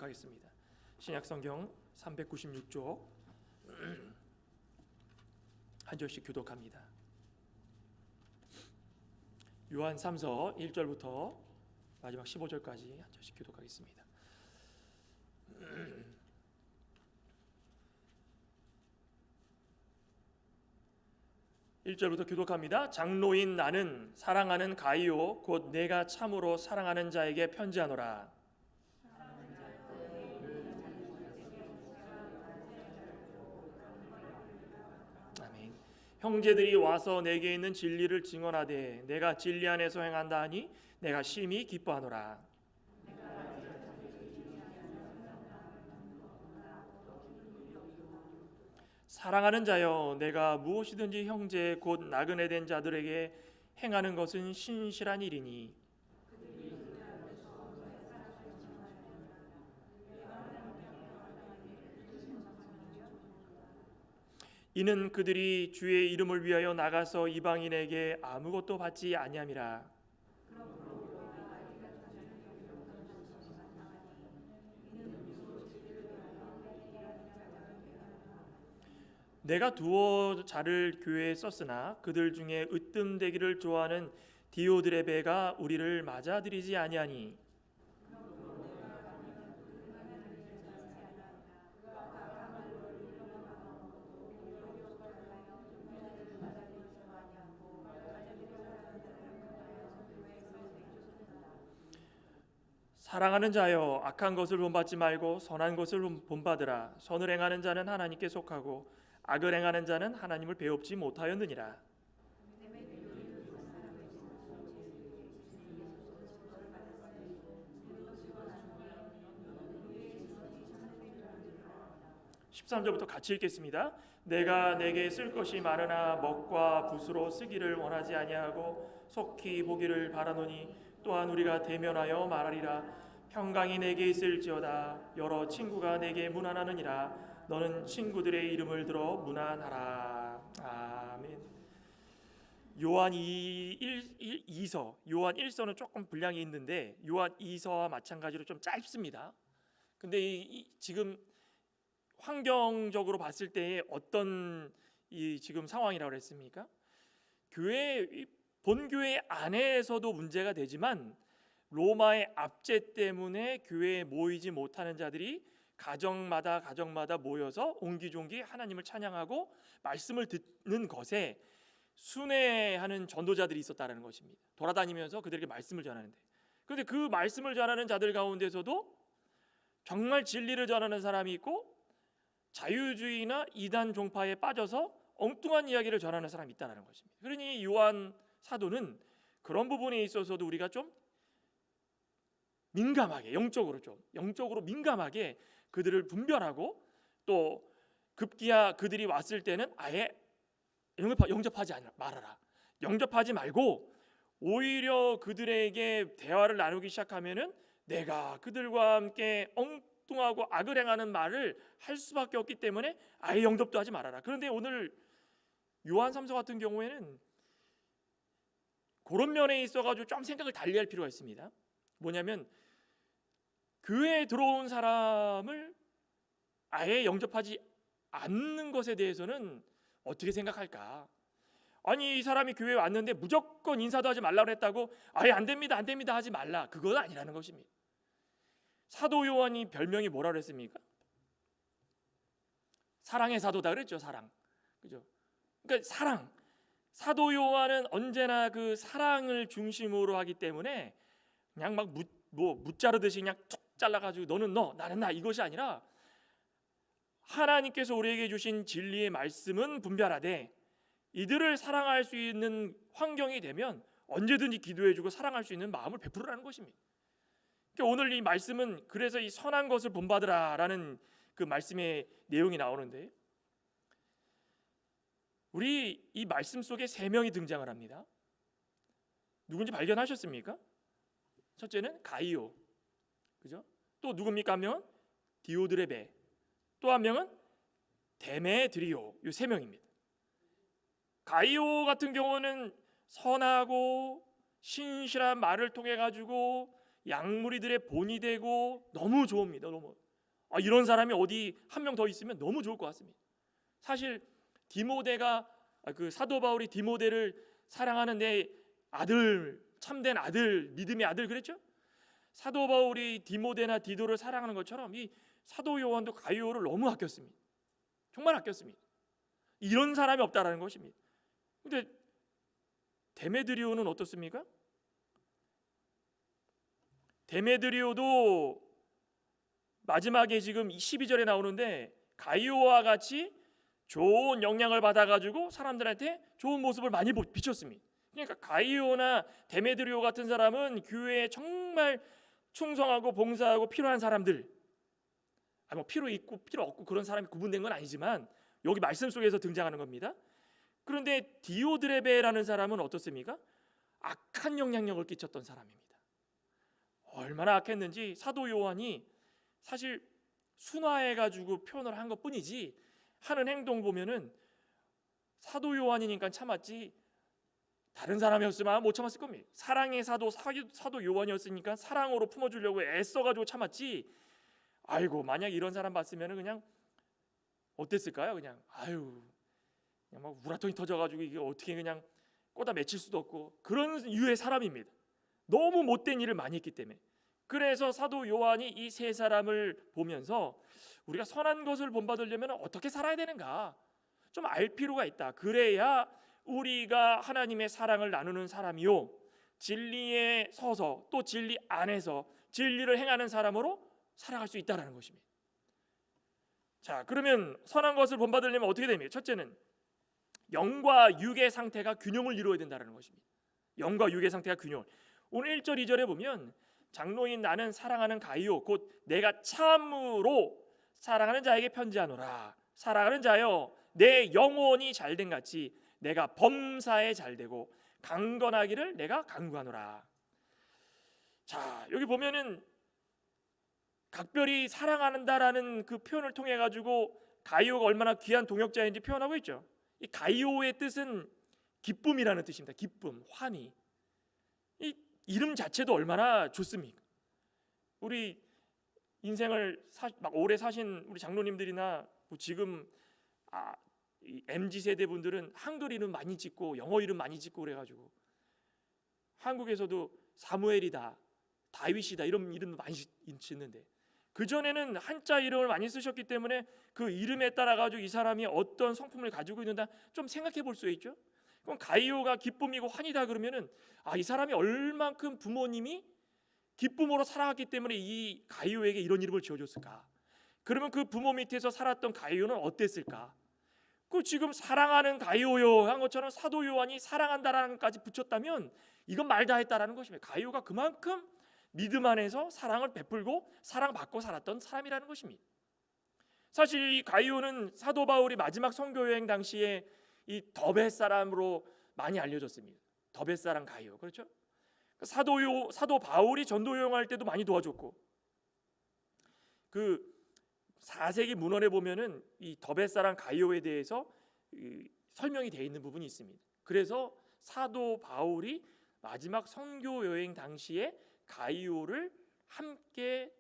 교독하겠습니다. 신약성경 396쪽 한 절씩 교독합니다. 요한 3서 1절부터 마지막 15절까지 한 절씩 교독하겠습니다. 1절부터 교독합니다. 장로인 나는 사랑하는 가이오 곧 내가 참으로 사랑하는 자에게 편지하노라. 아멘. 형제들이 와서 내게 있는 진리를 증언하되 내가 진리 안에서 행한다 하니 내가 심히 기뻐하노라. 사랑하는 자여, 내가 무엇이든지 형제 곧 나그네 된 자들에게 행하는 것은 신실한 일이니 이는 그들이 주의 이름을 위하여 나가서 이방인에게 아무것도 받지 아니함이라. 내가 두어 자를 교회에 썼으나 그들 중에 으뜸되기를 좋아하는 디오드레베가 우리를 맞아들이지 아니하니 사랑하는 자여, 악한 것을 본받지 말고 선한 것을 본받으라. 선을 행하는 자는 하나님께 속하고 악을 행하는 자는 하나님을 배웁지 못하였느니라. 13절부터 같이 읽겠습니다. 내가 내게 쓸 것이 많으나 먹과 붓으로 쓰기를 원하지 아니하고 속히 보기를 바라노니 또한 우리가 대면하여 말하리라. 평강이 내게 있을지어다. 여러 친구가 내게 문안하느니라. 너는 친구들의 이름을 들어 문안하라. 아멘. 요한 2서, 요한 1서는 조금 분량이 있는데 요한 2서와 마찬가지로 좀 짧습니다. 근데 지금 환경적으로 봤을 때 어떤 지금 상황이라고 했습니까? 본교회 안에서도 문제가 되지만 로마의 압제 때문에 교회에 모이지 못하는 자들이 가정마다 모여서 옹기종기 하나님을 찬양하고 말씀을 듣는 것에 순회하는 전도자들이 있었다는 것입니다. 돌아다니면서 그들에게 말씀을 전하는데, 그런데 그 말씀을 전하는 자들 가운데서도 정말 진리를 전하는 사람이 있고 자유주의나 이단 종파에 빠져서 엉뚱한 이야기를 전하는 사람이 있다는 것입니다. 그러니 요한 사도는 그런 부분에 있어서도 우리가 좀 민감하게, 영적으로 민감하게 그들을 분별하고, 또 급기야 그들이 왔을 때는 아예 영접하지 말아라. 영접하지 말고 오히려 그들에게 대화를 나누기 시작하면은 내가 그들과 함께 엉뚱하고 악을 행하는 말을 할 수밖에 없기 때문에 아예 영접도 하지 말아라. 그런데 오늘 요한 3서 같은 경우에는 그런 면에 있어가지고 좀 생각을 달리할 필요가 있습니다. 뭐냐면 교회에 들어온 사람을 아예 영접하지 않는 것에 대해서는 어떻게 생각할까? 아니, 이 사람이 교회에 왔는데 무조건 인사도 하지 말라고 했다고 아예 안 됩니다 하지 말라. 그건 아니라는 것입니다. 사도 요한이 별명이 뭐라 그랬습니까? 사랑의 사도다 그랬죠. 사랑. 그죠? 그러니까 사도 요한은 언제나 그 사랑을 중심으로 하기 때문에 그냥 막 무자르듯이 그냥 툭 잘라가지고 너는 너 나는 나 이것이 아니라 하나님께서 우리에게 주신 진리의 말씀은 분별하되 이들을 사랑할 수 있는 환경이 되면 언제든지 기도해주고 사랑할 수 있는 마음을 베풀으라는 것입니다. 그러니까 오늘 이 말씀은 그래서 이 선한 것을 본받으라라는 그 말씀의 내용이 나오는데, 우리 이 말씀 속에 세 명이 등장을 합니다. 누군지 발견하셨습니까? 첫째는 가이오, 그죠? 또 누굽니까? 한 명은 디오드레베, 또 한 명은 데메드리오. 이 세 명입니다. 가이오 같은 경우는 선하고 신실한 말을 통해 가지고 양무리들의 본이 되고 너무 좋습니다. 너무 이런 사람이 어디 한 명 더 있으면 너무 좋을 것 같습니다. 사실 디모데가 그 사도 바울이 디모데를 사랑하는 내 아들, 참된 아들, 믿음의 아들 그랬죠? 사도 바울이 디모데나 디도를 사랑하는 것처럼 이 사도 요한도 가이오를 너무 아꼈습니다. 정말 아꼈습니다. 이런 사람이 없다라는 것입니다. 근데 데메드리오는 어떻습니까? 데메드리오도 마지막에 지금 12절에 나오는데 가이오와 같이 좋은 영향을 받아가지고 사람들한테 좋은 모습을 많이 비췄습니다. 그러니까 가이오나 데메드리오 같은 사람은 교회에 정말 충성하고 봉사하고 필요한 사람들, 뭐 필요 있고 필요 없고 그런 사람이 구분된 건 아니지만 여기 말씀 속에서 등장하는 겁니다. 그런데 디오드레베라는 사람은 어떻습니까? 악한 영향력을 끼쳤던 사람입니다. 얼마나 악했는지 사도 요한이 사실 순화해가지고 표현을 한 것뿐이지 하는 행동 보면은 사도 요한이니까 참았지 다른 사람이었으면 못 참았을 겁니다. 사랑의 사도 요한이었으니까 사랑으로 품어주려고 애써가지고 참았지. 아이고 만약 이런 사람 봤으면 그냥 어땠을까요? 그냥 그냥 막 우라통이 터져가지고 이게 어떻게 그냥 꼬다 맺힐 수도 없고 그런 유의 사람입니다. 너무 못된 일을 많이 했기 때문에. 그래서 사도 요한이 이 세 사람을 보면서 우리가 선한 것을 본받으려면 어떻게 살아야 되는가 좀 알 필요가 있다. 그래야 우리가 하나님의 사랑을 나누는 사람이요 진리에 서서 또 진리 안에서 진리를 행하는 사람으로 살아갈 수 있다라는 것입니다. 자, 그러면 선한 것을 본받으려면 어떻게 됩니까? 첫째는 영과 육의 상태가 균형을 이루어야 된다는 것입니다. 영과 육의 상태가 균형. 오늘 1절 2절에 보면 장로인 나는 사랑하는 가이오 곧 내가 참으로 사랑하는 자에게 편지하노라. 사랑하는 자여 내 영혼이 잘된 같이 내가 범사에 잘되고 강건하기를 내가 간구하노라. 자, 여기 보면은 각별히 사랑한다라는 그 표현을 통해 가지고 가이오가 얼마나 귀한 동역자인지 표현하고 있죠. 이 가이오의 뜻은 기쁨이라는 뜻입니다. 기쁨, 환희. 이 이름 자체도 얼마나 좋습니까? 우리 인생을 막 오래 사신 우리 장로님들이나 뭐 지금 이 MZ 세대 분들은 한글 이름 많이 짓고 영어 이름 많이 짓고 그래가지고 한국에서도 사무엘이다, 다윗이다 이런 이름 많이 짓는데 그 전에는 한자 이름을 많이 쓰셨기 때문에 그 이름에 따라 가지고 이 사람이 어떤 성품을 가지고 있는가 좀 생각해 볼 수 있죠. 그럼 가이오가 기쁨이고 환희다 그러면은 이 사람이 얼만큼 부모님이 기쁨으로 살아왔기 때문에 이 가이오에게 이런 이름을 지어줬을까? 그러면 그 부모 밑에서 살았던 가이오는 어땠을까? 그 지금 사랑하는 가이오요 한 것처럼 사도 요한이 사랑한다라는 것까지 붙였다면 이건 말 다 했다라는 것입니다. 가이오가 그만큼 믿음 안에서 사랑을 베풀고 사랑받고 살았던 사람이라는 것입니다. 사실 이 가이오는 사도 바울이 마지막 선교 여행 당시에 이 더베 사람으로 많이 알려졌습니다. 더베 사람 가이오 그렇죠? 사도 바울이 전도 여행할 때도 많이 도와줬고 그 4세기 문헌에 보면은 이 더베 사람 가이오에 대해서 설명이 되어 있는 부분이 있습니다. 그래서 사도 바울이 마지막 선교 여행 당시에 가이오를 함께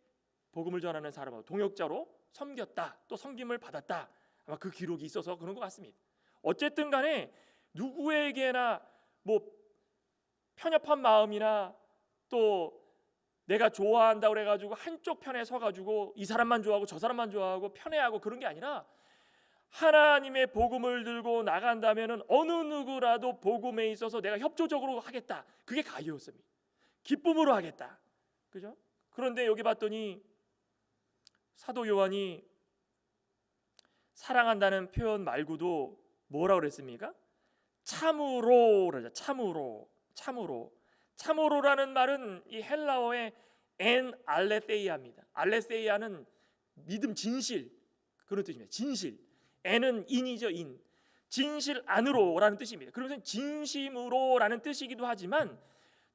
복음을 전하는 사람으로 동역자로 섬겼다, 또 섬김을 받았다. 아마 그 기록이 있어서 그런 것 같습니다. 어쨌든 간에 누구에게나 뭐 편협한 마음이나 또 내가 좋아한다고 그래가지고 한쪽 편에 서가지고 이 사람만 좋아하고 저 사람만 좋아하고 편애하고 그런 게 아니라 하나님의 복음을 들고 나간다면은 어느 누구라도 복음에 있어서 내가 협조적으로 하겠다. 그게 가이오였습니다. 기쁨으로 하겠다. 그죠? 그런데 여기 봤더니 사도 요한이 사랑한다는 표현 말고도 뭐라고 그랬습니까? 참으로 그러죠. 참으로라는 말은 이 헬라어의 엔 알레세이아입니다. 알레세이아는 믿음 진실 그런 뜻입니다. 진실. 엔은 인이죠. 인. 진실 안으로라는 뜻입니다. 그러면서 진심으로라는 뜻이기도 하지만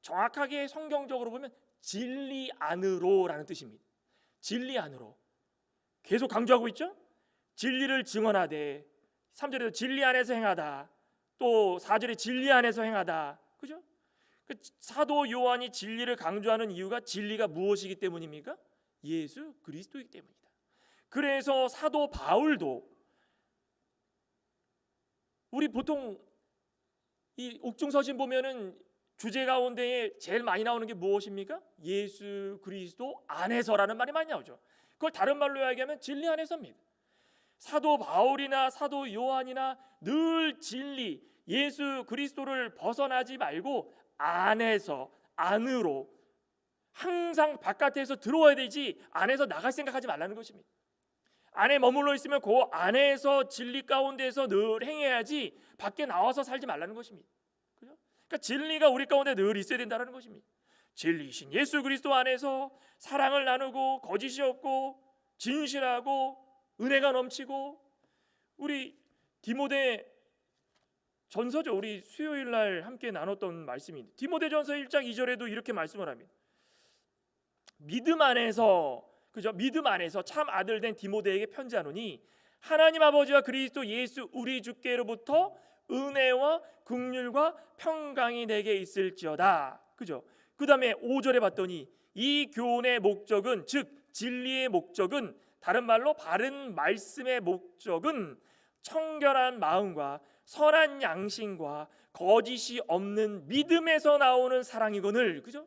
정확하게 성경적으로 보면 진리 안으로라는 뜻입니다. 진리 안으로. 계속 강조하고 있죠. 진리를 증언하되 3절에도 진리 안에서 행하다. 또 4절에 진리 안에서 행하다. 그죠? 사도 요한이 진리를 강조하는 이유가 진리가 무엇이기 때문입니까? 예수 그리스도이기 때문이다. 그래서 사도 바울도 우리 보통 이 옥중서신 보면은 주제 가운데에 제일 많이 나오는 게 무엇입니까? 예수 그리스도 안에서라는 말이 많이 나오죠. 그걸 다른 말로 이야기하면 진리 안에서입니다. 사도 바울이나 사도 요한이나 늘 진리 예수 그리스도를 벗어나지 말고 안에서 안으로 항상 바깥에서 들어와야 되지 안에서 나갈 생각하지 말라는 것입니다. 안에 머물러 있으면 그 안에서 진리 가운데서 늘 행해야지 밖에 나와서 살지 말라는 것입니다. 그죠? 그러니까 진리가 우리 가운데 늘 있어야 된다는 것입니다. 진리이신 예수 그리스도 안에서 사랑을 나누고 거짓이 없고 진실하고 은혜가 넘치고 우리 디모데 전서죠. 우리 수요일 날 함께 나눴던 말씀입니다. 디모데전서 1장 2절에도 이렇게 말씀을 합니다. 믿음 안에서 그죠? 믿음 안에서 참 아들 된 디모데에게 편지하노니 하나님 아버지와 그리스도 예수 우리 주께로부터 은혜와 긍휼과 평강이 내게 있을지어다. 그죠? 그다음에 5절에 봤더니 이 교훈의 목적은 즉 진리의 목적은 다른 말로 바른 말씀의 목적은 청결한 마음과 선한 양심과 거짓이 없는 믿음에서 나오는 사랑이거늘. 그죠?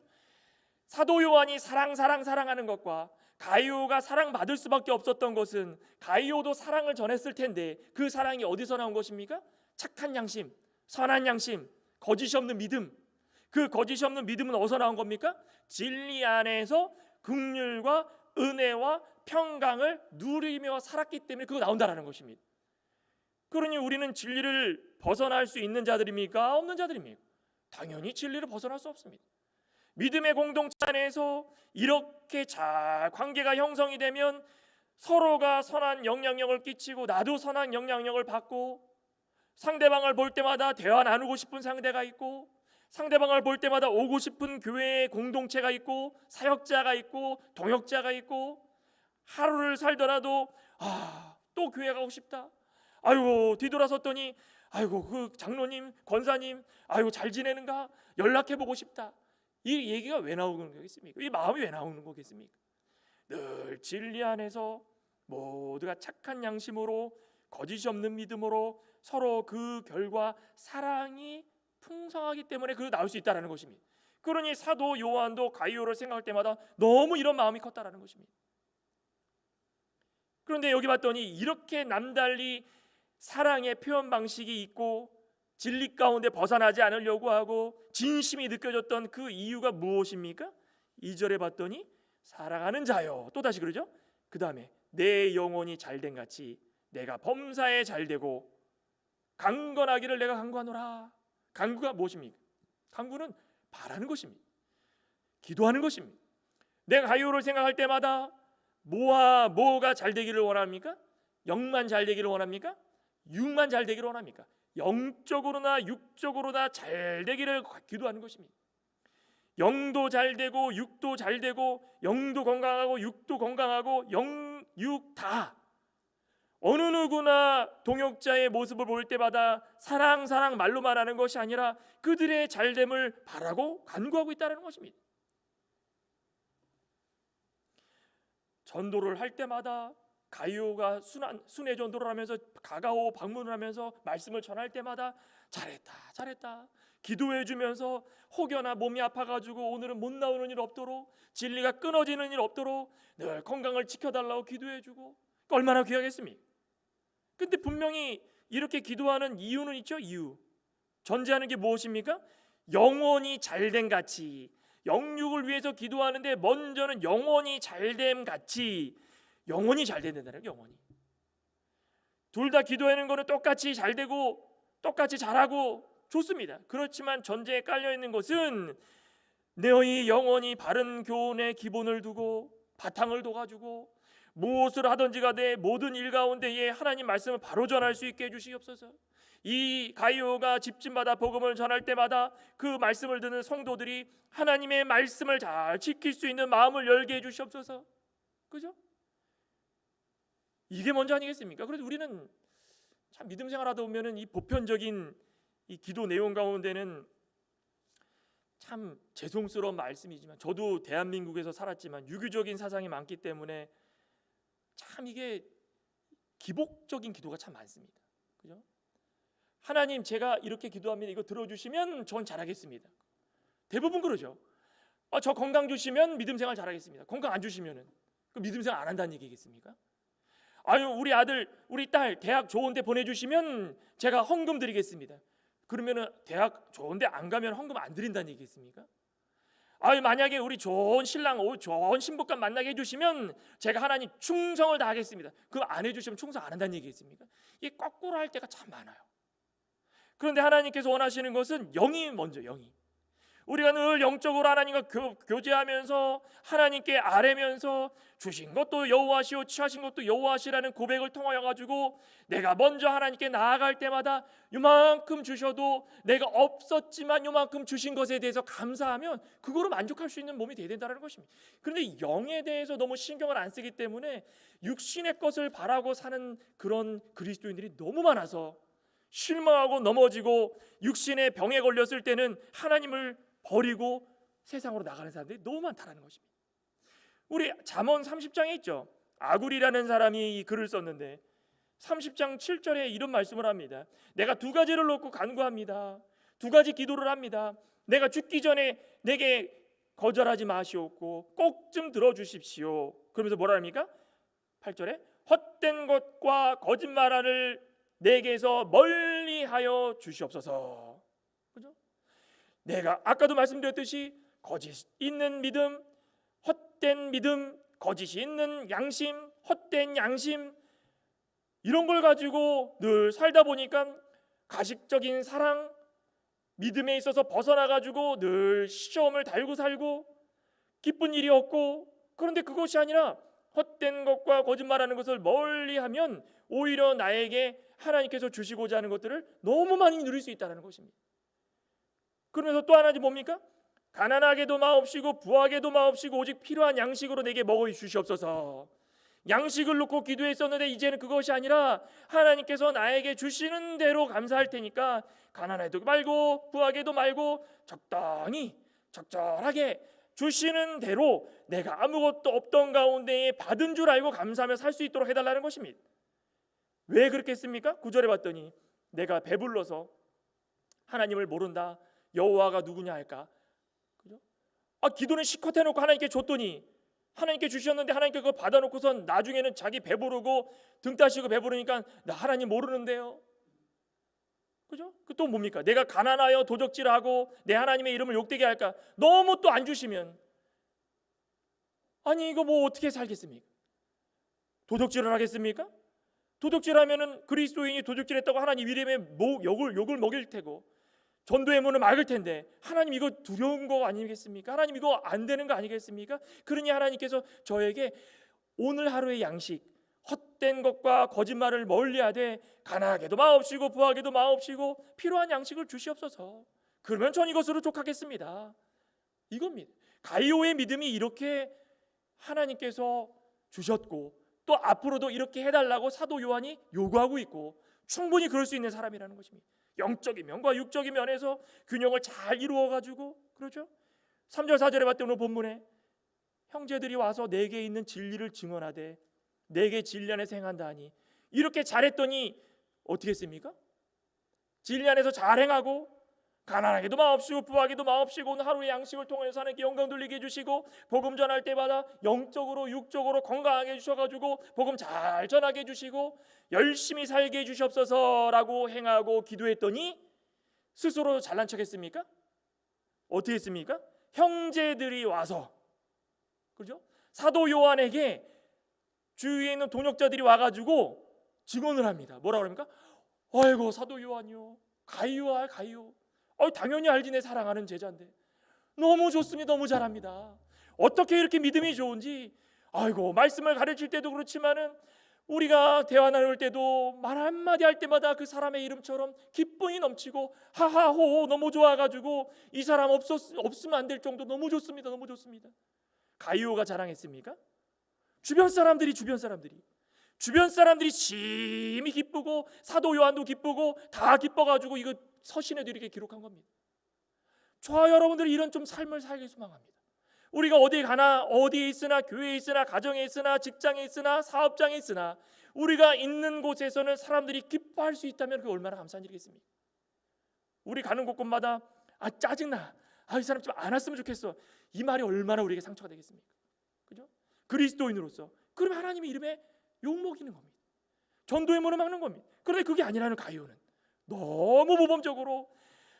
사도 요한이 사랑하는 것과 가이오가 사랑받을 수밖에 없었던 것은 가이오도 사랑을 전했을 텐데 그 사랑이 어디서 나온 것입니까? 착한 양심, 선한 양심, 거짓이 없는 믿음. 그 거짓이 없는 믿음은 어디서 나온 겁니까? 진리 안에서 긍휼과 은혜와 평강을 누리며 살았기 때문에 그거 나온다라는 것입니다. 그러니 우리는 진리를 벗어날 수 있는 자들입니까? 없는 자들입니까? 당연히 진리를 벗어날 수 없습니다. 믿음의 공동체 안에서 이렇게 잘 관계가 형성이 되면 서로가 선한 영향력을 끼치고 나도 선한 영향력을 받고 상대방을 볼 때마다 대화 나누고 싶은 상대가 있고 상대방을 볼 때마다 오고 싶은 교회의 공동체가 있고 사역자가 있고 동역자가 있고 하루를 살더라도 또 교회 가고 싶다. 아이고 뒤돌아섰더니 아이고 그 장로님 권사님 아이고 잘 지내는가 연락해보고 싶다. 이 얘기가 왜 나오는 거겠습니까? 이 마음이 왜 나오는 거겠습니까? 늘 진리 안에서 모두가 착한 양심으로 거짓이 없는 믿음으로 서로 그 결과 사랑이 풍성하기 때문에 그 나올 수 있다는 것입니다. 그러니 사도 요한도 가이오를 생각할 때마다 너무 이런 마음이 컸다라는 것입니다. 그런데 여기 봤더니 이렇게 남달리 사랑의 표현 방식이 있고 진리 가운데 벗어나지 않으려고 하고 진심이 느껴졌던 그 이유가 무엇입니까? 2절에 봤더니 사랑하는 자요. 또다시 그러죠. 그 다음에 내 영혼이 잘된 같이 내가 범사에 잘되고 강건하기를 내가 간구하노라. 간구가 무엇입니까? 간구는 바라는 것입니다. 기도하는 것입니다. 내가 가이오를 생각할 때마다 뭐가 잘되기를 원합니까? 영만 잘되기를 원합니까? 육만 잘되기를 원합니까? 영적으로나 육적으로나 잘되기를 기도하는 것입니다. 영도 잘되고 육도 잘되고 영도 건강하고 육도 건강하고 육 다 어느 누구나 동역자의 모습을 볼 때마다 사랑 말로만 하는 것이 아니라 그들의 잘됨을 바라고 간구하고 있다는 것입니다. 전도를 할 때마다 가이오가 순회 전도를 하면서 가가오 방문을 하면서 말씀을 전할 때마다 잘했다 기도해 주면서 혹여나 몸이 아파가지고 오늘은 못 나오는 일 없도록 진리가 끊어지는 일 없도록 늘 건강을 지켜달라고 기도해 주고 얼마나 귀하겠습니까? 근데 분명히 이렇게 기도하는 이유는 있죠. 이유 전제하는 게 무엇입니까? 영혼이 잘된 같이 영육을 위해서 기도하는데 먼저는 영혼이 잘됨 같이 영혼이 잘 된다는 거예요. 영혼이 둘 다 기도하는 거는 똑같이 잘 되고 똑같이 잘하고 좋습니다. 그렇지만 전제에 깔려 있는 것은 너희 영혼이 바른 교훈의 기본을 두고 바탕을 둬가지고 무엇을 하든지 가되 모든 일 가운데에 하나님 말씀을 바로 전할 수 있게 해주시옵소서. 이 가이오가 집집마다 복음을 전할 때마다 그 말씀을 듣는 성도들이 하나님의 말씀을 잘 지킬 수 있는 마음을 열게 해주시옵소서. 그죠? 이게 먼저 아니겠습니까? 그래서 우리는 참 믿음 생활하다 보면은 이 보편적인 이 기도 내용 가운데는 참 죄송스러운 말씀이지만 저도 대한민국에서 살았지만 유교적인 사상이 많기 때문에 참 이게 기복적인 기도가 참 많습니다. 그죠? 하나님, 제가 이렇게 기도합니다. 이거 들어주시면 전 잘하겠습니다. 대부분 그러죠. 저 건강 주시면 믿음 생활 잘하겠습니다. 건강 안 주시면은 그 믿음 생활 안 한다는 얘기겠습니까? 아유, 우리 아들, 우리 딸 대학 좋은데 보내주시면 제가 헌금 드리겠습니다. 그러면은 대학 좋은데 안 가면 헌금 안 드린다는 얘기겠습니까? 아유, 만약에 우리 좋은 신랑, 좋은 신부감 만나게 해주시면 제가 하나님 충성을 다하겠습니다. 그거 안 해주시면 충성 안 한다는 얘기겠습니까? 이게 거꾸로 할 때가 참 많아요. 그런데 하나님께서 원하시는 것은 영이 먼저, 영이. 우리가 늘 영적으로 하나님과 교제하면서 하나님께 아뢰면서 주신 것도 여호와시오 취하신 것도 여호와시라는 고백을 통하여 가지고 내가 먼저 하나님께 나아갈 때마다 요만큼 주셔도 내가 없었지만 요만큼 주신 것에 대해서 감사하면 그거로 만족할 수 있는 몸이 되어야 된다는 것입니다. 그런데 영에 대해서 너무 신경을 안 쓰기 때문에 육신의 것을 바라고 사는 그런 그리스도인들이 너무 많아서 실망하고 넘어지고 육신의 병에 걸렸을 때는 하나님을 버리고 세상으로 나가는 사람들이 너무 많다는 것입니다. 우리 잠언 30장에 있죠. 아굴이라는 사람이 이 글을 썼는데 30장 7절에 이런 말씀을 합니다. 내가 두 가지를 놓고 간구합니다. 두 가지 기도를 합니다. 내가 죽기 전에 내게 거절하지 마시옵고 꼭 좀 들어주십시오. 그러면서 뭐라 합니까? 8절에 헛된 것과 거짓말을 내게서 멀리하여 주시옵소서. 그죠? 내가 아까도 말씀드렸듯이 거짓 있는 믿음, 헛된 믿음, 거짓이 있는 양심, 헛된 양심, 이런 걸 가지고 늘 살다 보니까 가식적인 사랑, 믿음에 있어서 벗어나가지고 늘 시험을 달고 살고 기쁜 일이 없고, 그런데 그것이 아니라 헛된 것과 거짓말하는 것을 멀리하면 오히려 나에게 하나님께서 주시고자 하는 것들을 너무 많이 누릴 수 있다는 것입니다. 그러면서 또 하나지 뭡니까? 가난하게도 마옵시고 부하게도 마옵시고 오직 필요한 양식으로 내게 먹어 주시옵소서. 양식을 놓고 기도했었는데 이제는 그것이 아니라 하나님께서 나에게 주시는 대로 감사할 테니까 가난해도 말고 부하게도 말고 적절하게 주시는 대로 내가 아무것도 없던 가운데에 받은 줄 알고 감사하며 살 수 있도록 해달라는 것입니다. 왜 그렇게 했습니까? 9절에 봤더니 내가 배불러서 하나님을 모른다, 여호와가 누구냐 할까? 그죠? 기도는 실컷 해놓고 하나님께 줬더니 하나님께 주셨는데 하나님께 그거 받아놓고선 나중에는 자기 배부르고 등 따시고 배부르니까 나 하나님 모르는데요. 그죠? 그 또 뭡니까? 내가 가난하여 도적질하고 내 하나님의 이름을 욕되게 할까? 너무 또 안 주시면 아니 이거 뭐 어떻게 살겠습니까? 도적질을 하겠습니까? 도적질하면은 그리스도인이 도적질했다고 하나님 이름에 욕을 먹일 테고 전도의 문을 막을 텐데 하나님 이거 두려운 거 아니겠습니까? 하나님 이거 안 되는 거 아니겠습니까? 그러니 하나님께서 저에게 오늘 하루의 양식, 헛된 것과 거짓말을 멀리하되 가난하게도 마옵시고 부하게도 마옵시고 필요한 양식을 주시옵소서. 그러면 전 이것으로 족하겠습니다. 이겁니다. 가이오의 믿음이 이렇게 하나님께서 주셨고 또 앞으로도 이렇게 해달라고 사도 요한이 요구하고 있고 충분히 그럴 수 있는 사람이라는 것입니다. 영적인 면과 육적인 면에서 균형을 잘 이루어가지고, 그렇죠? 3절 4절에 봤더니 오늘 본문에 형제들이 와서 내게 있는 진리를 증언하되 내게 진리 안에서 행한다 하니, 이렇게 잘했더니 어떻게 했습니까? 진리 안에서 잘 행하고 가난하게도 마옵시고 부하게도 마옵시고 오늘 하루의 양식을 통해서 하나님께 영광 돌리게 해주시고 복음 전할 때마다 영적으로 육적으로 건강하게 해주셔가지고 복음 잘 전하게 해주시고 열심히 살게 해주시옵소서라고 행하고 기도했더니 스스로 잘난 척했습니까? 어떻게 했습니까? 형제들이 와서, 그죠? 사도 요한에게 주위에 있는 동역자들이 와가지고 증언을 합니다. 뭐라고 합니까? 아이고 사도 요한이요, 가이오. 당연히 알지, 내 사랑하는 제자인데 너무 좋습니다. 너무 잘합니다. 어떻게 이렇게 믿음이 좋은지. 아이고 말씀을 가르칠 때도 그렇지만은 우리가 대화 나눌 때도 말 한마디 할 때마다 그 사람의 이름처럼 기쁨이 넘치고 하하호 너무 좋아가지고 이 사람 없으면 안 될 정도 너무 좋습니다. 너무 좋습니다. 가이오가 자랑했습니까? 주변 사람들이 심히 기쁘고 사도 요한도 기쁘고 다 기뻐가지고 이거 서신에도 이렇게 기록한 겁니다. 저와 여러분들이 이런 좀 삶을 살길 소망합니다. 우리가 어디 가나, 어디에 있으나, 교회에 있으나, 가정에 있으나, 직장에 있으나, 사업장에 있으나 우리가 있는 곳에서는 사람들이 기뻐할 수 있다면 그게 얼마나 감사한 일이겠습니까? 우리 가는 곳곳마다 짜증나, 이 사람 좀 안 왔으면 좋겠어, 이 말이 얼마나 우리에게 상처가 되겠습니까? 그죠? 그리스도인으로서 그러면 하나님의 이름에 욕먹이는 겁니다. 전도의 문을 막는 겁니다. 그런데 그게 아니라는 가이오는 너무 모범적으로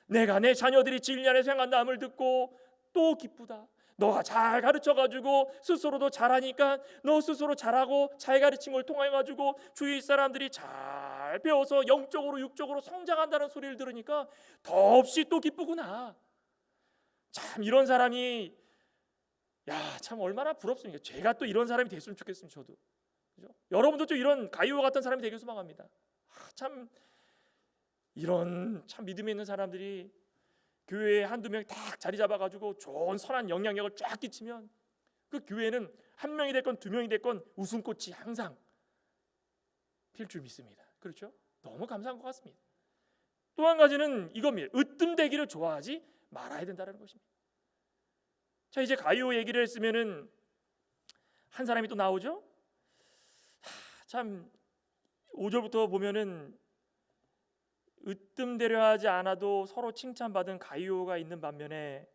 내가 내 자녀들이 진리 안에서 행한다함을 듣고 또 기쁘다. 너가 잘 가르쳐가지고 스스로도 잘하니까 너 스스로 잘하고 잘 가르친 걸 통해가지고 주위 사람들이 잘 배워서 영적으로 육적으로 성장한다는 소리를 들으니까 더없이 또 기쁘구나. 참 이런 사람이 참 얼마나 부럽습니까? 제가 또 이런 사람이 됐으면 좋겠습니다. 저도. 그죠? 여러분도 좀 이런 가이오 같은 사람이 되길 소망합니다. 참 이런 참 믿음이 있는 사람들이 교회에 한두 명 딱 자리 잡아가지고 좋은 선한 영향력을 쫙 끼치면 그 교회는 한 명이 됐건 두 명이 됐건 웃음꽃이 항상 필 줄 믿습니다. 그렇죠? 너무 감사한 것 같습니다. 또 한 가지는 이겁니다. 으뜸되기를 좋아하지 말아야 된다는 것입니다. 자, 이제 가이오 얘기를 했으면은 한 사람이 또 나오죠. 참 5절부터 보면은 으뜸되려 하지 않아도 서로 칭찬받은 가이오가 있는 반면에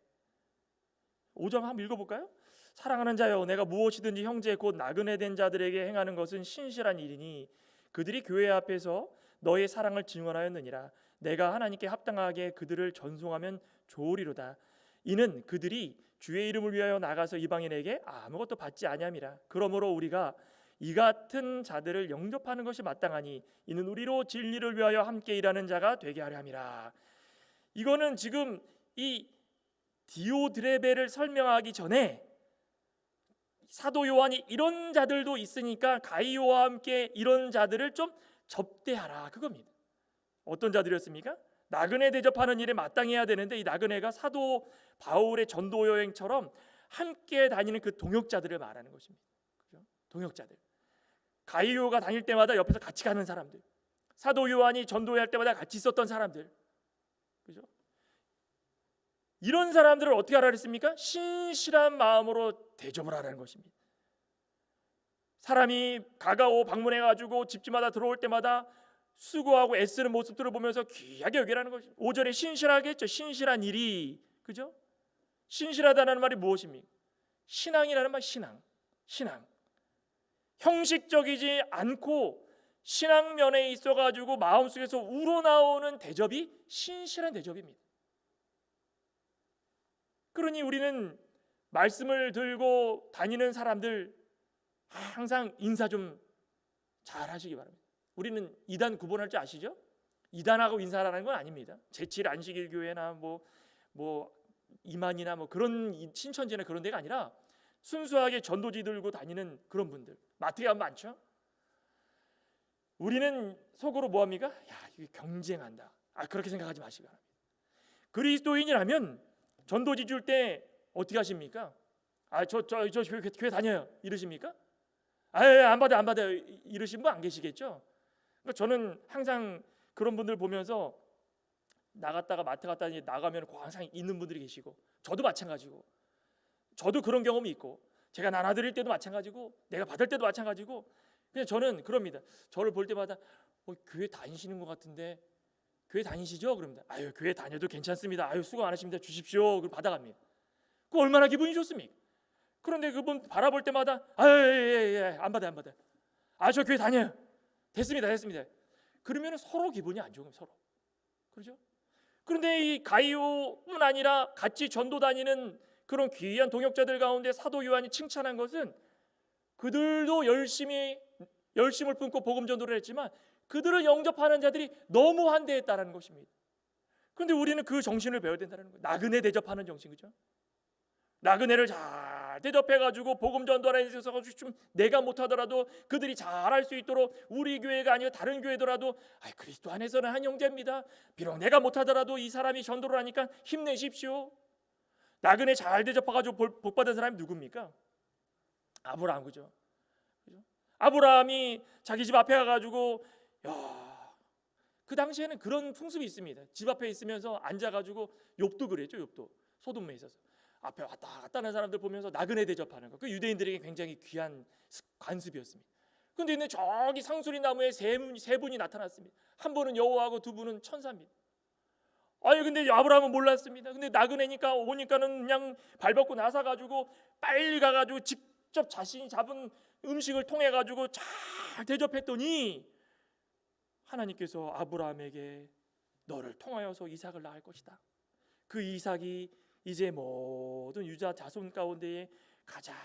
5절 한번 읽어볼까요? 사랑하는 자여, 내가 무엇이든지 형제 곧 나그네 된 자들에게 행하는 것은 신실한 일이니 그들이 교회 앞에서 너의 사랑을 증언하였느니라. 내가 하나님께 합당하게 그들을 전송하면 좋으리로다. 이는 그들이 주의 이름을 위하여 나가서 이방인에게 아무것도 받지 아니함이라. 그러므로 우리가 이 같은 자들을 영접하는 것이 마땅하니 이는 우리로 진리를 위하여 함께 일하는 자가 되게 하려 함이라. 이거는 지금 이 디오드레베를 설명하기 전에 사도 요한이 이런 자들도 있으니까 가이오와 함께 이런 자들을 좀 접대하라, 그겁니다. 어떤 자들이었습니까? 나그네 대접하는 일에 마땅해야 되는데 이 나그네가 사도 바울의 전도 여행처럼 함께 다니는 그 동역자들을 말하는 것입니다. 그죠? 동역자들. 가이오가 다닐 때마다 옆에서 같이 가는 사람들, 사도 요한이 전도할 때마다 같이 있었던 사람들, 그죠? 이런 사람들을 어떻게 하라 그랬습니까? 신실한 마음으로 대접을 하라는 것입니다. 사람이 가가오 방문해가지고 집집마다 들어올 때마다 수고하고 애쓰는 모습들을 보면서 귀하게 여기라는 것입니다. 5절에 신실하게 했죠. 신실한 일이, 그죠? 신실하다는 말이 무엇입니까? 신앙이라는 말, 신앙. 형식적이지 않고 신앙면에 있어가지고 마음속에서 우러나오는 대접이 신실한 대접입니다. 그러니 우리는 말씀을 들고 다니는 사람들 항상 인사 좀 잘 하시기 바랍니다. 우리는 이단 구분할 줄 아시죠? 이단하고 인사라는 건 아닙니다. 제7 안식일 교회나 뭐 이만이나 뭐 그런 신천지나 그런 데가 아니라 순수하게 전도지 들고 다니는 그런 분들 마트에 가면 많죠. 우리는 속으로 뭐합니까? 이게 경쟁한다. 그렇게 생각하지 마시기 바랍니다. 그리스도인이라면 전도지 줄 때 어떻게 하십니까? 저 교회 다녀요 이러십니까? 안 받아 이러신 분 안 계시겠죠? 그러니까 저는 항상 그런 분들 보면서 나갔다가 마트 갔다 나가면 항상 있는 분들이 계시고, 저도 마찬가지고, 저도 그런 경험이 있고, 제가 나눠드릴 때도 마찬가지고, 내가 받을 때도 마찬가지고, 그냥 저는 그럽니다. 저를 볼 때마다 교회 다니시는 것 같은데 교회 다니시죠? 그럽니다. 교회 다녀도 괜찮습니다. 수고 많으십니다. 주십시오. 그럼 받아갑니다. 그 얼마나 기분이 좋습니까? 그런데 그분 바라볼 때마다 안 받아요. 저 교회 다녀요. 됐습니다. 그러면 서로 기분이 안 좋은 거예요. 서로. 그렇죠? 그런데 이 가이오뿐 아니라 같이 전도 다니는 그런 귀한 동역자들 가운데 사도 요한이 칭찬한 것은 그들도 열심을 품고 복음 전도를 했지만 그들을 영접하는 자들이 너무 한대했다는 것입니다. 그런데 우리는 그 정신을 배워야 된다는 거예요. 나그네 대접하는 정신, 그죠? 나그네를 잘 대접해가지고 복음 전도하는 데 있어서 좀 내가 못하더라도 그들이 잘할 수 있도록 우리 교회가 아니고 다른 교회더라도 그리스도 안에서는 한 형제입니다. 비록 내가 못하더라도 이 사람이 전도를 하니까 힘내십시오. 나그네 잘 대접해가지고 복 받은 사람이 누굽니까? 아브라함, 그죠? 아브라함이 자기 집 앞에 가가지고 그 당시에는 그런 풍습이 있습니다. 집 앞에 있으면서 앉아가지고 욥도 그랬죠. 욥도 소돔에 있어서 앞에 왔다 갔다 하는 사람들 보면서 나그네 대접하는 거. 그 유대인들에게 굉장히 귀한 관습이었습니다. 그런데 저기 상수리 나무에 세 분이 나타났습니다. 한 분은 여호와하고 두 분은 천사입니다. 아니 근데 아브라함은 몰랐습니다. 근데 나그네니까 오니까는 그냥 발벗고 나서가지고 빨리 가가지고 직접 자신이 잡은 음식을 통해 가지고 잘 대접했더니 하나님께서 아브라함에게 너를 통하여서 이삭을 낳을 것이다. 그 이삭이 이제 모든 유다 자손 가운데에 가장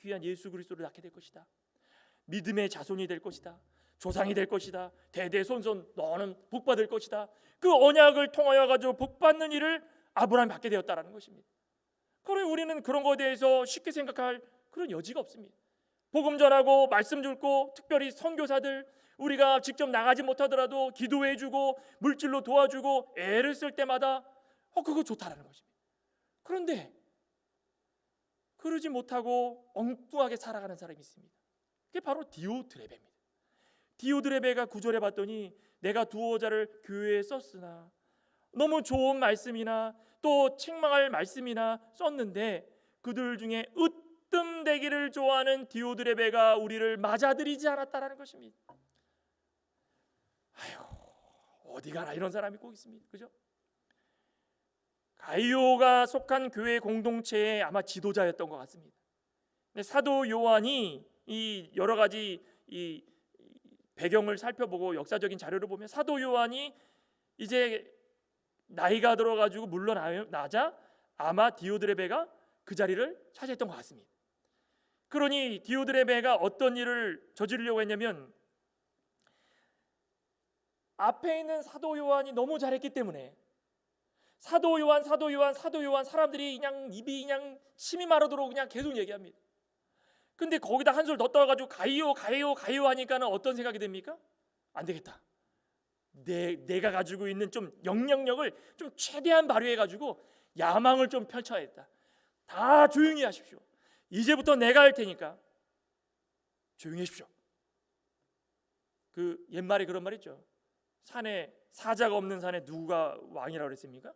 귀한 예수 그리스도를 낳게 될 것이다. 믿음의 자손이 될 것이다. 조상이 될 것이다. 대대손손 너는 복 받을 것이다. 그 언약을 통하여 가지고 복 받는 일을 아브라함이 받게 되었다라는 것입니다. 그러면 우리는 그런 것에 대해서 쉽게 생각할 그런 여지가 없습니다. 복음 전하고 말씀 듣고 특별히 선교사들 우리가 직접 나가지 못하더라도 기도해주고 물질로 도와주고 애를 쓸 때마다 그거 좋다라는 것입니다. 그런데 그러지 못하고 엉뚱하게 살아가는 사람이 있습니다. 그게 바로 디오드레베입니다. 디오드레베가 구절해 봤더니 내가 두어자를 교회에 썼으나 너무 좋은 말씀이나 또 책망할 말씀이나 썼는데 그들 중에 으뜸되기를 좋아하는 디오드레베가 우리를 맞아들이지 않았다라는 것입니다. 아이고 어디 가나 이런 사람이 꼭 있습니다. 그죠? 가이오가 속한 교회 공동체의 아마 지도자였던 것 같습니다. 근데 사도 요한이 이 여러 가지 이 배경을 살펴보고 역사적인 자료를 보면 사도 요한이 이제 나이가 들어가지고 물러나자 아마 디오드레베가 그 자리를 차지했던 것 같습니다. 그러니 디오드레베가 어떤 일을 저지르려고 했냐면 앞에 있는 사도 요한이 너무 잘했기 때문에 사도 요한 사람들이 그냥 입이 그냥 침이 마르도록 그냥 계속 얘기합니다. 근데 거기다 한 소리 더 떠가지고 가이오 하니까는 어떤 생각이 됩니까? 안 되겠다. 내가 가지고 있는 좀 영향력을 좀 최대한 발휘해가지고 야망을 좀 펼쳐야겠다. 다 조용히 하십시오. 이제부터 내가 할 테니까 조용히 하십시오. 그 옛말에 그런 말 있죠. 산에 사자가 없는 산에 누가 왕이라고 그랬습니까?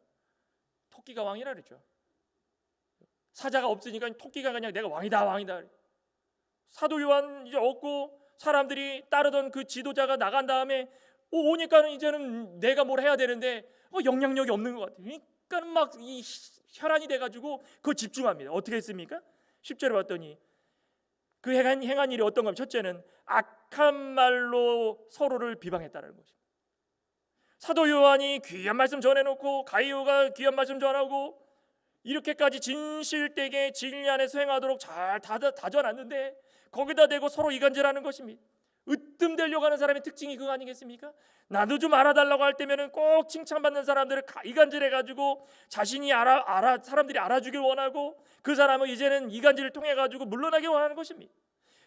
토끼가 왕이라고 그랬죠. 사자가 없으니까 토끼가 그냥 내가 왕이다. 사도 요한 이제 없고 사람들이 따르던 그 지도자가 나간 다음에 오니까는 이제는 내가 뭘 해야 되는데 영향력이 없는 것 같아요. 그러니까는 막 이 혈안이 돼가지고 그거 집중합니다. 어떻게 했습니까? 10절에 봤더니 그 행한 일이 어떤 겁니까? 첫째는 악한 말로 서로를 비방했다는 것입니다. 사도 요한이 귀한 말씀 전해놓고 가이오가 귀한 말씀 전하고 이렇게까지 진실되게 진리 안에서 행하도록 잘 다져놨는데 거기다 대고 서로 이간질하는 것입니다. 으뜸되려고 하는 사람의 특징이 그거 아니겠습니까? 나도 좀 알아달라고 할 때면은 꼭 칭찬받는 사람들을 이간질해가지고 자신이 사람들이 알아주길 원하고 그 사람은 이제는 이간질을 통해 가지고 물러나길 원하는 것입니다.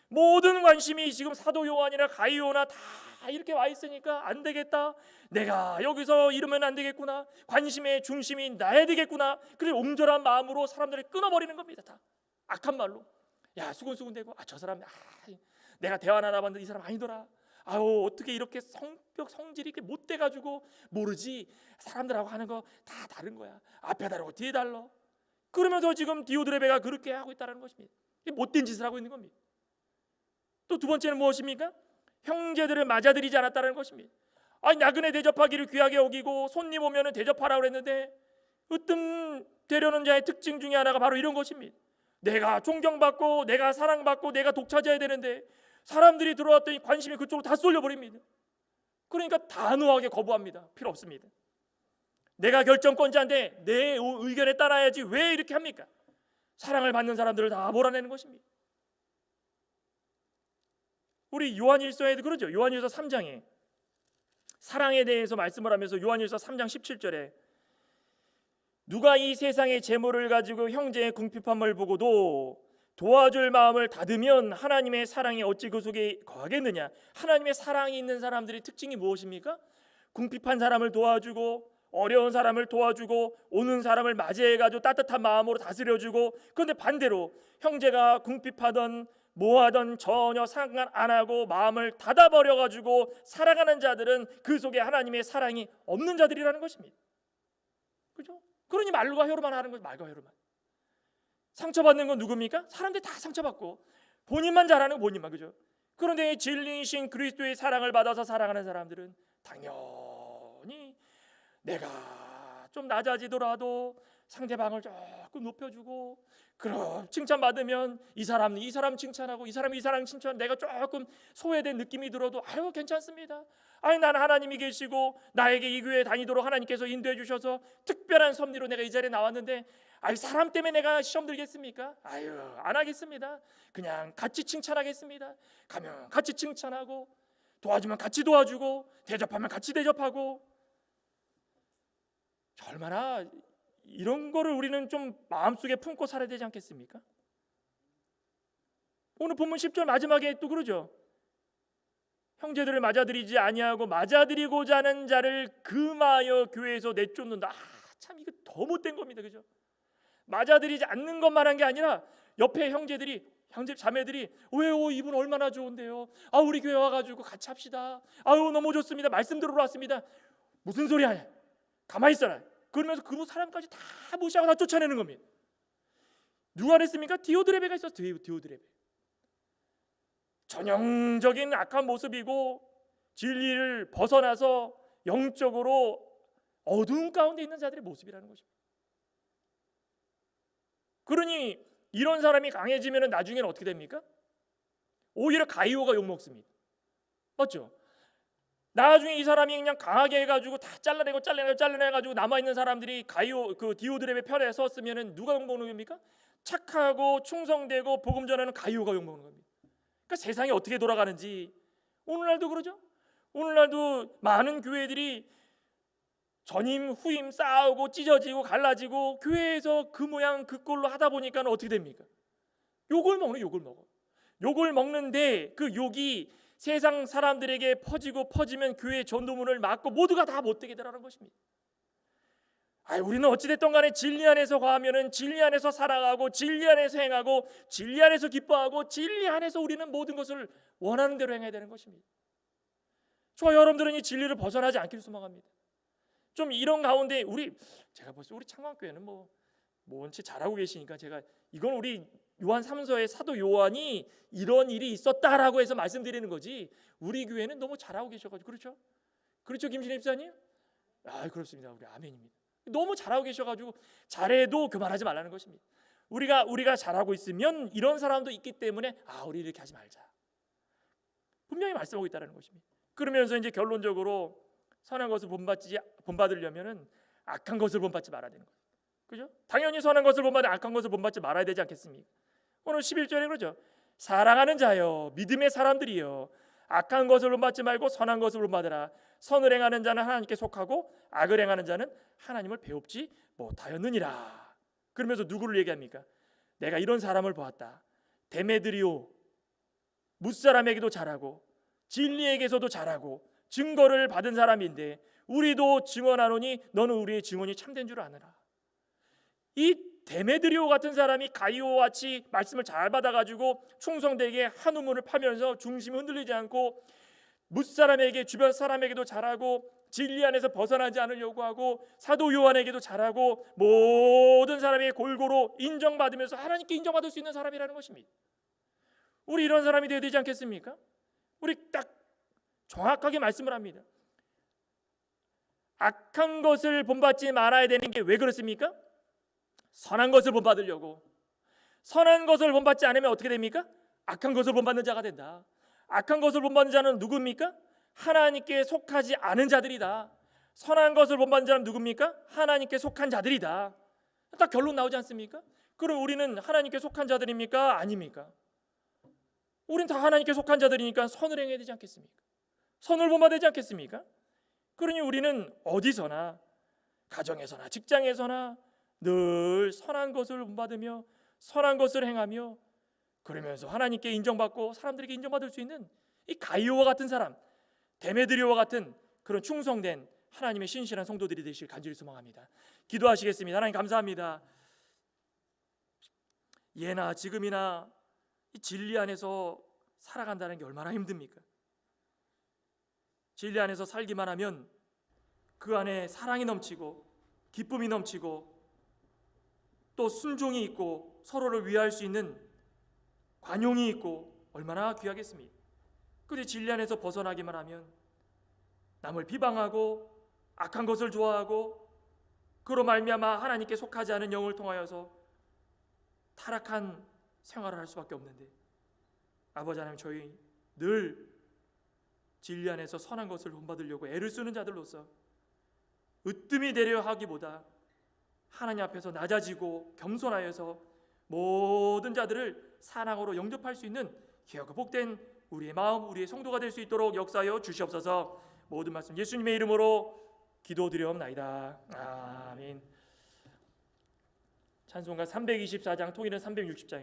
모든 관심이 지금 사도 요한이나 가이오나 다 이렇게 와 있으니까 안 되겠다. 내가 여기서 이러면 안 되겠구나. 관심의 중심이 나야 되겠구나. 그래서 옹졸한 마음으로 사람들을 끊어버리는 겁니다. 다 악한 말로. 야 수근수근대고 저 사람 내가 대화 나눠봤는데 이 사람 아니더라. 어떻게 이렇게 성질이 이렇게 못돼가지고 모르지. 사람들하고 하는 거 다 다른 거야. 앞에 다르고 뒤에 달라. 그러면서 지금 디오드레베가 그렇게 하고 있다는 것입니다. 못된 짓을 하고 있는 겁니다. 또 두 번째는 무엇입니까? 형제들을 맞아들이지 않았다는 것입니다. 나그네 대접하기를 귀하게 여기고 손님 오면은 대접하라고 그랬는데 으뜸 되려는 자의 특징 중에 하나가 바로 이런 것입니다. 내가 존경받고 내가 사랑받고 내가 독차지해야 되는데 사람들이 들어왔더니 관심이 그쪽으로 다 쏠려버립니다. 그러니까 단호하게 거부합니다. 필요 없습니다. 내가 결정권자인데 내 의견에 따라야지 왜 이렇게 합니까? 사랑을 받는 사람들을 다 몰아내는 것입니다. 우리 요한일서에도 그러죠. 요한일서 3장에 사랑에 대해서 말씀을 하면서 요한일서 3장 17절에 누가 이 세상의 재물을 가지고 형제의 궁핍함을 보고도 도와줄 마음을 닫으면 하나님의 사랑이 어찌 그 속에 거하겠느냐. 하나님의 사랑이 있는 사람들의 특징이 무엇입니까? 궁핍한 사람을 도와주고 어려운 사람을 도와주고 오는 사람을 맞이해가지고 따뜻한 마음으로 다스려주고, 그런데 반대로 형제가 궁핍하던 뭐하던 전혀 상관 안 하고 마음을 닫아버려가지고 살아가는 자들은 그 속에 하나님의 사랑이 없는 자들이라는 것입니다. 그죠? 그러니 말과 혀로만 하는 거죠. 말과 혀로만. 상처받는 건 누굽니까? 사람들이 다 상처받고 본인만 잘하는 건 본인만. 그죠? 그런데 진리이신 그리스도의 사랑을 받아서 살아가는 사람들은 당연히 내가 좀 낮아지더라도 상대방을 조금 높여주고, 그럼 칭찬받으면 이 사람 칭찬하고 이 사람 칭찬, 내가 조금 소외된 느낌이 들어도 아유 괜찮습니다. 아니 나는 하나님이 계시고 나에게 이 교회에 다니도록 하나님께서 인도해 주셔서 특별한 섭리로 내가 이 자리에 나왔는데 아유 사람 때문에 내가 시험 들겠습니까? 아유 안 하겠습니다. 그냥 같이 칭찬하겠습니다. 가면 같이 칭찬하고, 도와주면 같이 도와주고, 대접하면 같이 대접하고. 얼마나 이런 거를 우리는 좀 마음속에 품고 살아야 되지 않겠습니까? 오늘 본문 10절 마지막에 또 그러죠. 형제들을 맞아들이지 아니하고 맞아들이고자 하는 자를 금하여 교회에서 내쫓는다. 참 이거 더 못된 겁니다. 그죠? 맞아들이지 않는 것만 한 게 아니라 옆에 형제 자매들이 왜요? 이분 얼마나 좋은데요. 아 우리 교회 와가지고 같이 합시다. 아유 너무 좋습니다. 말씀 들으러 왔습니다. 무슨 소리 하냐? 가만히 있어라. 그러면서 그 사람까지 다 무시하고 다 쫓아내는 겁니다. 누가 그랬습니까? 디오드레베가 있었어요. 디오드레베. 전형적인 악한 모습이고 진리를 벗어나서 영적으로 어두운 가운데 있는 자들의 모습이라는 것입니다. 그러니 이런 사람이 강해지면 나중에는 어떻게 됩니까? 오히려 가이오가 욕먹습니다. 맞죠? 나중에 이 사람이 그냥 강하게 해가지고 다 잘라내가지고 남아있는 사람들이 그 디오드랩의 편에 섰으면 누가 욕먹는 겁니까? 착하고 충성되고 복음 전하는 가이오가 욕먹는 겁니다. 그러니까 세상이 어떻게 돌아가는지 오늘날도 그러죠. 오늘날도 많은 교회들이 전임 후임 싸우고 찢어지고 갈라지고 교회에서 그 모양 그 꼴로 하다 보니까 어떻게 됩니까? 욕을 먹어. 욕을 먹는데 그 욕이 세상 사람들에게 퍼지면 교회의 전도문을 막고 모두가 다 못되게 되라는 것입니다. 우리는 어찌됐든 간에 진리 안에서 거하면은 진리 안에서 살아가고 진리 안에서 행하고 진리 안에서 기뻐하고 진리 안에서 우리는 모든 것을 원하는 대로 행해야 되는 것입니다. 저와 여러분들은 이 진리를 벗어나지 않기를 소망합니다. 좀 이런 가운데 제가 벌써 우리 창광교회는 뭐 원체 잘하고 계시니까 제가 이건 우리 요한 3서의 사도 요한이 이런 일이 있었다라고 해서 말씀드리는 거지, 우리 교회는 너무 잘하고 계셔가지고. 그렇죠 김신혜 집사님? 그렇습니다. 우리 아멘입니다. 너무 잘하고 계셔가지고 잘해도 그만하지 말라는 것입니다. 우리가 잘하고 있으면 이런 사람도 있기 때문에 우리 이렇게 하지 말자, 분명히 말씀하고 있다는 것입니다. 그러면서 이제 결론적으로 선한 것을 본받으려면은 악한 것을 본받지 말아야 되는 거예요. 그죠? 당연히 선한 것을 본받아 악한 것을 본받지 말아야 되지 않겠습니까? 오늘 11절에 그러죠. 사랑하는 자여, 믿음의 사람들이여, 악한 것을 본받지 말고 선한 것을 본받으라. 선을 행하는 자는 하나님께 속하고 악을 행하는 자는 하나님을 배웁지 못하였느니라. 그러면서 누구를 얘기합니까? 내가 이런 사람을 보았다. 데메드리오, 무사람에게도 잘하고 진리에게서도 잘하고 증거를 받은 사람인데 우리도 증언하노니 너는 우리의 증언이 참된 줄 아느라. 이 데메드리오 같은 사람이 가이오와 같이 말씀을 잘 받아가지고 충성되게 한 우물을 파면서 중심이 흔들리지 않고 무사람에게, 주변 사람에게도 잘하고 진리 안에서 벗어나지 않으려고 하고 사도 요한에게도 잘하고 모든 사람에게 골고루 인정받으면서 하나님께 인정받을 수 있는 사람이라는 것입니다. 우리 이런 사람이 되어야 되지 않겠습니까? 우리 딱 정확하게 말씀을 합니다. 악한 것을 본받지 말아야 되는 게 왜 그렇습니까? 선한 것을 본받으려고. 선한 것을 본받지 않으면 어떻게 됩니까? 악한 것을 본받는 자가 된다. 악한 것을 본받는 자는 누굽니까? 하나님께 속하지 않은 자들이다. 선한 것을 본받는 자는 누굽니까? 하나님께 속한 자들이다. 딱 결론 나오지 않습니까? 그럼 우리는 하나님께 속한 자들입니까? 아닙니까? 우린 다 하나님께 속한 자들이니까 선을 행해야 되지 않겠습니까? 선을 본받아야 되지 않겠습니까? 그러니 우리는 어디서나, 가정에서나 직장에서나 늘 선한 것을 본받으며 선한 것을 행하며 그러면서 하나님께 인정받고 사람들에게 인정받을 수 있는 이 가이오와 같은 사람, 데메드리오와 같은 그런 충성된 하나님의 신실한 성도들이 되실 간절히 소망합니다. 기도하시겠습니다. 하나님 감사합니다. 예나 지금이나 이 진리 안에서 살아간다는 게 얼마나 힘듭니까? 진리 안에서 살기만 하면 그 안에 사랑이 넘치고 기쁨이 넘치고 또 순종이 있고 서로를 위할 수 있는 관용이 있고 얼마나 귀하겠습니까? 그런데 진리 안에서 벗어나기만 하면 남을 비방하고 악한 것을 좋아하고 그로 말미암아 하나님께 속하지 않은 영을 통하여서 타락한 생활을 할 수밖에 없는데, 아버지 하나님, 저희 늘 진리 안에서 선한 것을 본받으려고 애를 쓰는 자들로서 으뜸이 되려 하기보다 하나님 앞에서 낮아지고 겸손하여서 모든 자들을 사랑으로 영접할 수 있는 귀하고 복된 우리의 마음, 우리의 성도가 될 수 있도록 역사하여 주시옵소서. 모든 말씀 예수님의 이름으로 기도드리옵나이다. 아멘. 찬송가 324장, 통일은 360장입니다.